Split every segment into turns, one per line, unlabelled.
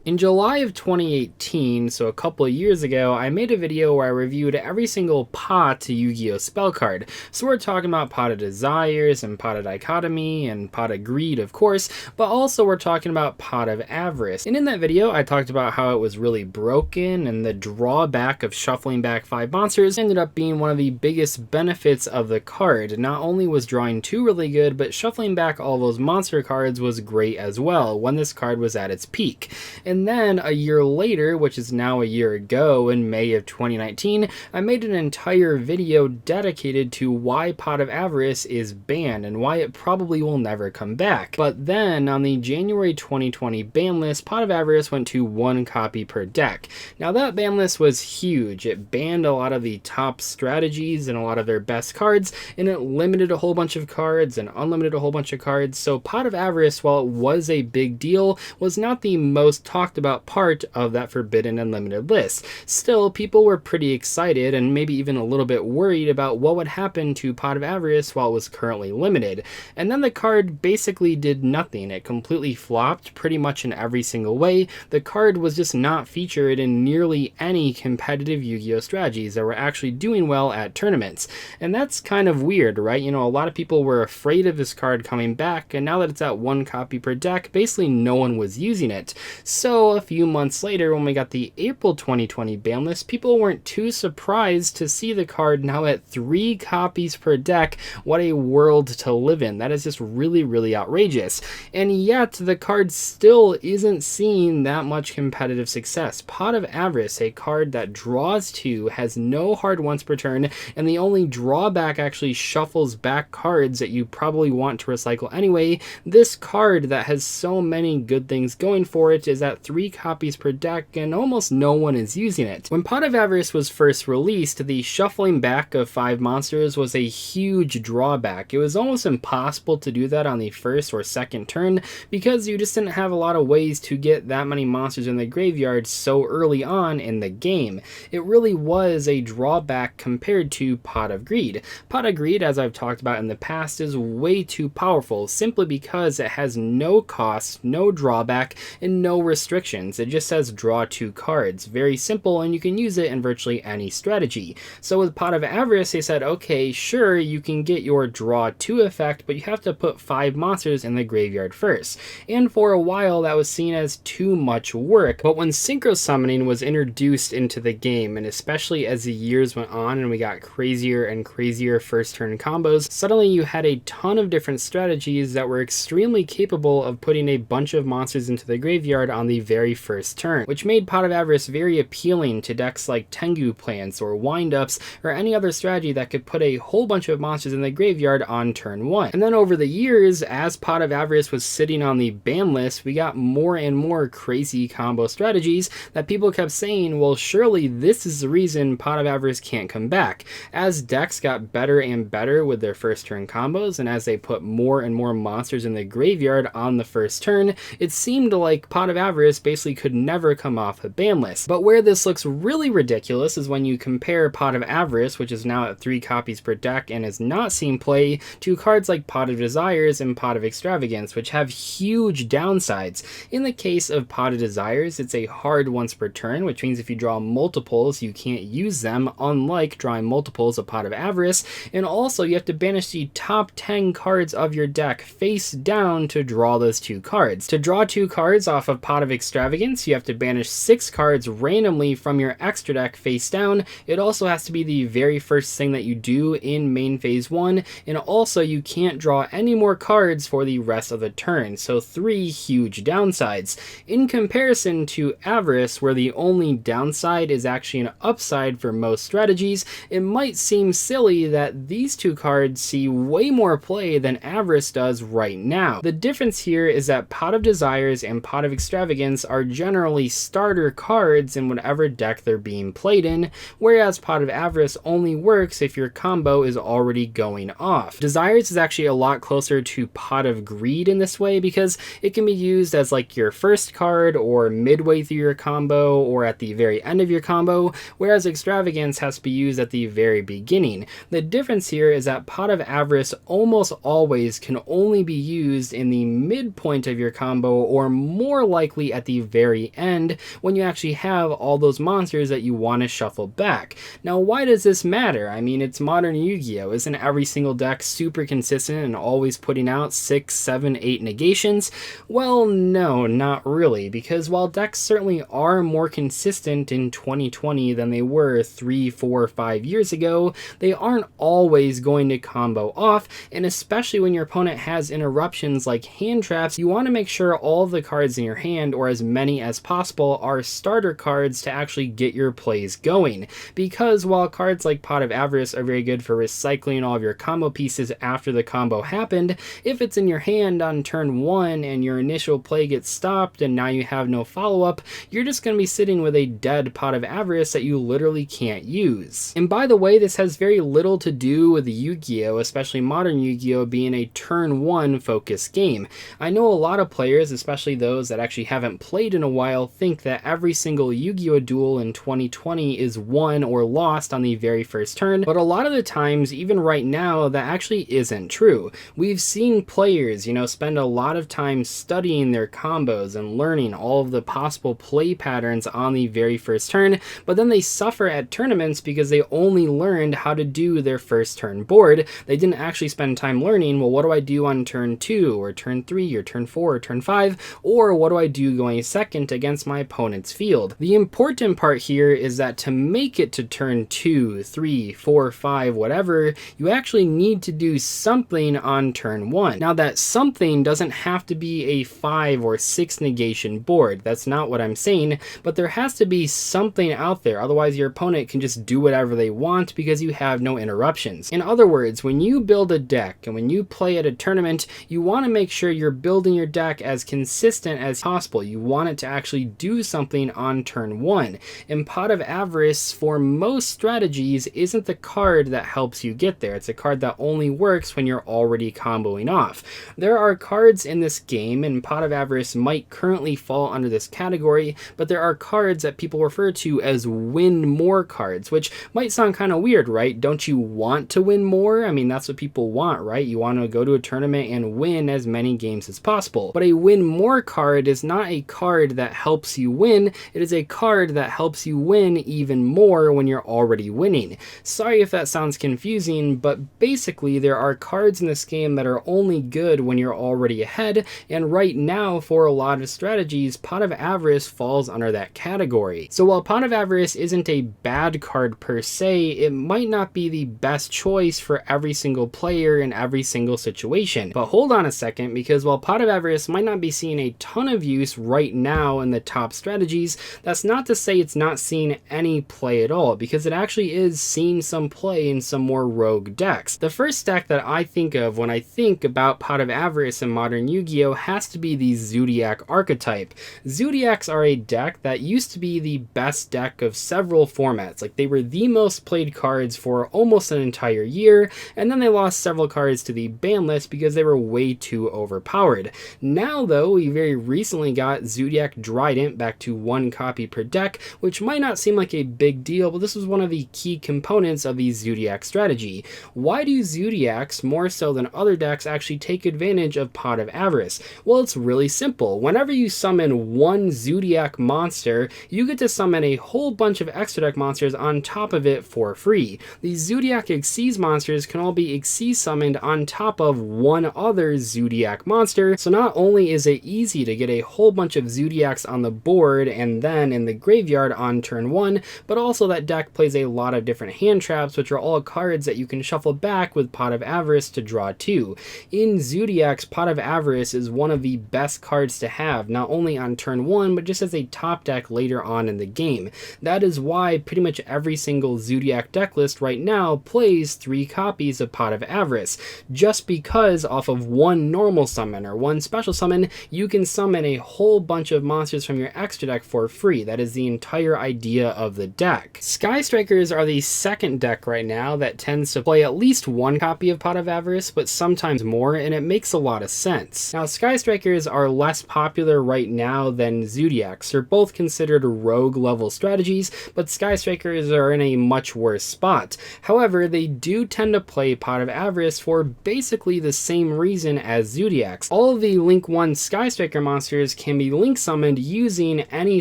In July of 2018, so a couple of years ago, I made a video where I reviewed every single pot Yu-Gi-Oh! Spell card. So we're talking about Pot of Desires and Pot of Dichotomy and Pot of Greed, of course, but also we're talking about Pot of Avarice. And in that video, I talked about how it was really broken and the drawback of shuffling back 5 monsters ended up being one of the biggest benefits of the card. Not only was drawing 2 really good, but shuffling back all those monster cards was great as well when this card was at its peak. And then a year later, which is now a year ago in May of 2019, I made an entire video dedicated to why Pot of Avarice is banned and why it probably will never come back. But then on the January 2020 ban list, Pot of Avarice went to 1 copy per deck. Now that ban list was huge. It banned a lot of the top strategies and a lot of their best cards, and it limited a whole bunch of cards and unlimited a whole bunch of cards. So Pot of Avarice, while it was a big deal, was not the most talked about part of that forbidden and limited list. Still, people were pretty excited and maybe even a little bit worried about what would happen to Pot of Avarice while it was currently limited. And then the card basically did nothing. It completely flopped pretty much in every single way. The card was just not featured in nearly any competitive Yu-Gi-Oh! Strategies that were actually doing well at tournaments. And that's kind of weird, right? You know, a lot of people were afraid of this card coming back, and now that it's at 1 copy per deck, basically no one was using it. So a few months later, when we got the April 2020 ban list, people weren't too surprised to see the card now at 3 copies per deck. What a world to live in. That is just really, really outrageous. And yet, the card still isn't seeing that much competitive success. Pot of Avarice, a card that draws 2, has no hard once per turn, and the only drawback actually shuffles back cards that you probably want to recycle anyway. This card that has so many good things going for it is at 3 copies per deck, and almost no one is using it. When Pot of Avarice was first released, the shuffling back of 5 monsters was a huge drawback. It was almost impossible to do that on the first or second turn because you just didn't have a lot of ways to get that many monsters in the graveyard so early on in the game. It really was a drawback compared to Pot of Greed. Pot of Greed, as I've talked about in the past, is way too powerful simply because it has no cost, no drawback, and no restrictions. It just says draw 2 cards. Very simple, and you can use it in virtually any strategy. So with Pot of Avarice, they said, okay, sure, you can get your draw 2 effect, but you have to put 5 monsters in the graveyard first. And for a while, that was seen as too much work. But when synchro summoning was introduced into the game, and especially as the years went on and we got crazier and crazier first turn combos, suddenly you had a ton of different strategies that were extremely capable of putting a bunch of monsters into the graveyard on the very first turn, which made Pot of Avarice very appealing to decks like Tengu Plants or Windups or any other strategy that could put a whole bunch of monsters in the graveyard on turn 1. And then over the years, as Pot of Avarice was sitting on the ban list, we got more and more crazy combo strategies that people kept saying, well, surely this is the reason Pot of Avarice can't come back. As decks got better and better with their first turn combos, and as they put more and more monsters in the graveyard on the first turn, it seemed like Pot of Avarice basically could never come off the ban list. But where this looks really ridiculous is when you compare Pot of Avarice, which is now at 3 copies per deck and is not seen play, to cards like Pot of Desires and Pot of Extravagance, which have huge downsides. In the case of Pot of Desires, it's a hard once per turn, which means if you draw multiples, you can't use them, unlike drawing multiples of Pot of Avarice. And also, you have to banish the top 10 cards of your deck face down to draw those 2 cards. To draw 2 cards off of Pot of Extravagance, you have to banish 6 cards randomly from your extra deck face down. It also has to be the very first thing that you do in main phase 1, and also you can't draw any more cards for the rest of the turn, so 3 huge downsides. In comparison to Avarice, where the only downside is actually an upside for most strategies, it might seem silly that these 2 cards see way more play than Avarice does right now. The difference here is that Pot of Desires and Pot of Extravagance are generally starter cards in whatever deck they're being played in, whereas Pot of Avarice only works if your combo is already going off. Desires is actually a lot closer to Pot of Greed in this way because it can be used as like your first card or midway through your combo or at the very end of your combo, whereas Extravagance has to be used at the very beginning. The difference here is that Pot of Avarice almost always can only be used in the midpoint of your combo or more likely at the very end when you actually have all those monsters that you want to shuffle back. Now, why does this matter? I mean, it's modern Yu-Gi-Oh! Isn't every single deck super consistent and always putting out 6, 7, 8 negations? Well, no, not really, because while decks certainly are more consistent in 2020 than they were 3, 4, 5 years ago, they aren't always going to combo off, and especially when your opponent has interruptions like hand traps, you want to make sure all of the cards in your hand, or as many as possible, are starter cards to actually get your plays going. Because while cards like Pot of Avarice are very good for recycling all of your combo pieces after the combo happened, if it's in your hand on turn 1 and your initial play gets stopped and now you have no follow-up, you're just going to be sitting with a dead Pot of Avarice that you literally can't use. And by the way, this has very little to do with Yu-Gi-Oh!, especially modern Yu-Gi-Oh! Being a turn 1 focused game. I know a lot of players, especially those that actually haven't played in a while, think that every single Yu-Gi-Oh! Duel in 2020 is won or lost on the very first turn, but a lot of the times, even right now, that actually isn't true. We've seen players, spend a lot of time studying their combos and learning all of the possible play patterns on the very first turn, but then they suffer at tournaments because they only learned how to do their first turn board. They didn't actually spend time learning, well, what do I do on turn 2 or turn 3 or turn 4 or turn 5, or what do I do going second against my opponent's field? The important part here is that to make it to turn 2, 3, 4, 5, whatever, you actually need to do something on turn 1. Now, that something doesn't have to be a 5 or 6 negation board. That's not what I'm saying, but there has to be something out there. Otherwise, your opponent can just do whatever they want because you have no interruptions. In other words, when you build a deck and when you play at a tournament, you want to make sure you're building your deck as consistent as possible. You want it to actually do something on turn 1. And Pot of Avarice, for most strategies, isn't the card that helps you get there. It's a card that only works when you're already comboing off. There are cards in this game, and Pot of Avarice might currently fall under this category, but there are cards that people refer to as win more cards, which might sound kind of weird, right? Don't you want to win more? I mean, that's what people want, right? You want to go to a tournament and win as many games as possible. But a win more card is not a card that helps you win. It is a card that helps you win even more when you're already winning. Sorry if that sounds confusing, but basically there are cards in this game that are only good when you're already ahead, and right now for a lot of strategies, Pot of Avarice falls under that category. So while Pot of Avarice isn't a bad card per se, it might not be the best choice for every single player in every single situation. But hold on a second, because while Pot of Avarice might not be seeing a ton of use right now in the top strategies, that's not to say it's not seeing any play at all, because it actually is seeing some play in some more rogue decks. The first deck that I think of when I think about Pot of Avarice in modern Yu-Gi-Oh! Has to be the Zodiac archetype. Zodiacs are a deck that used to be the best deck of several formats. Like, they were the most played cards for almost an entire year, and then they lost several cards to the ban list because they were way too overpowered. Now though, we very recently got Zodiac Trident back to 1 copy per deck, which might not seem like a big deal, but this was one of the key components of the Zodiac strategy. Why do Zodiacs, more so than other decks, actually take advantage of Pot of Avarice? Well, it's really simple. Whenever you summon one Zodiac monster, you get to summon a whole bunch of extra deck monsters on top of it for free. These Zodiac Xyz monsters can all be Xyz summoned on top of one other Zodiac monster, so not only is it easy to get a whole bunch of Zodiacs on the board and then in the graveyard on turn 1, but also that deck plays a lot of different hand traps, which are all cards that you can shuffle back with Pot of Avarice to draw 2. In Zodiacs, Pot of Avarice is one of the best cards to have, not only on turn 1, but just as a top deck later on in the game. That is why pretty much every single Zodiac deck list right now plays 3 copies of Pot of Avarice, just because off of one normal summon or one special summon, you can summon a whole bunch of monsters from your extra deck for free. That is the entire idea of the deck. Sky Strikers are the second deck right now that tends to play at least 1 copy of Pot of Avarice, but sometimes more, and it makes a lot of sense. Now, Sky Strikers are less popular right now than Zodiacs. They're both considered rogue level strategies, but Sky Strikers are in a much worse spot. However, they do tend to play Pot of Avarice for basically the same reason as Zodiacs. All of the Link 1 Sky Striker monsters can be be link summoned using any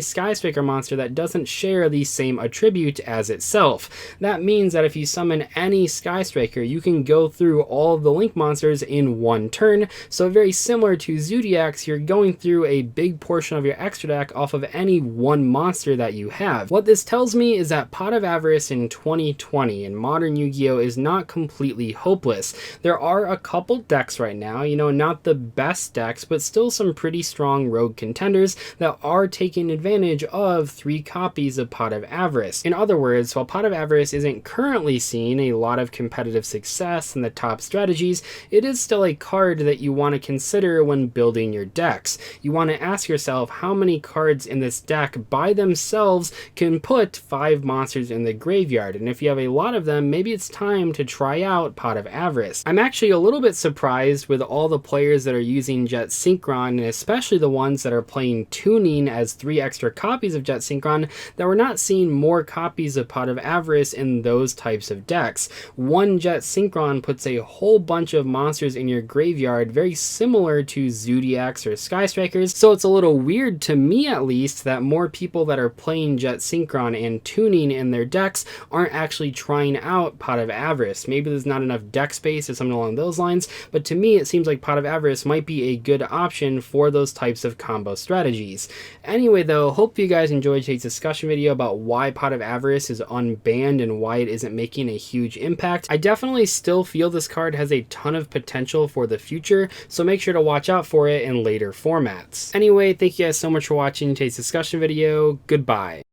Skyscraper monster that doesn't share the same attribute as itself. That means that if you summon any Skyscraper, you can go through all of the link monsters in one turn. So very similar to Zodiacs, you're going through a big portion of your extra deck off of any one monster that you have. What this tells me is that Pot of Avarice in 2020 in modern Yu-Gi-Oh! Is not completely hopeless. There are a couple decks right now, you know, not the best decks, but still some pretty strong rogue contenders that are taking advantage of 3 copies of Pot of Avarice. In other words, while Pot of Avarice isn't currently seeing a lot of competitive success in the top strategies, it is still a card that you want to consider when building your decks. You want to ask yourself how many cards in this deck by themselves can put 5 monsters in the graveyard, and if you have a lot of them, maybe it's time to try out Pot of Avarice. I'm actually a little bit surprised with all the players that are using Jet Synchron, and especially the ones that are playing Tuning as 3 extra copies of Jet Synchron, that we're not seeing more copies of Pot of Avarice in those types of decks. One Jet Synchron puts a whole bunch of monsters in your graveyard, very similar to Zodiacs or Skyscrapers, so it's a little weird to me at least that more people that are playing Jet Synchron and Tuning in their decks aren't actually trying out Pot of Avarice. Maybe there's not enough deck space or something along those lines, but to me it seems like Pot of Avarice might be a good option for those types of combo strategies. Anyway though, hope you guys enjoyed today's discussion video about why Pot of Avarice is unbanned and why it isn't making a huge impact. I definitely still feel this card has a ton of potential for the future, so make sure to watch out for it in later formats. Anyway, thank you guys so much for watching today's discussion video. Goodbye.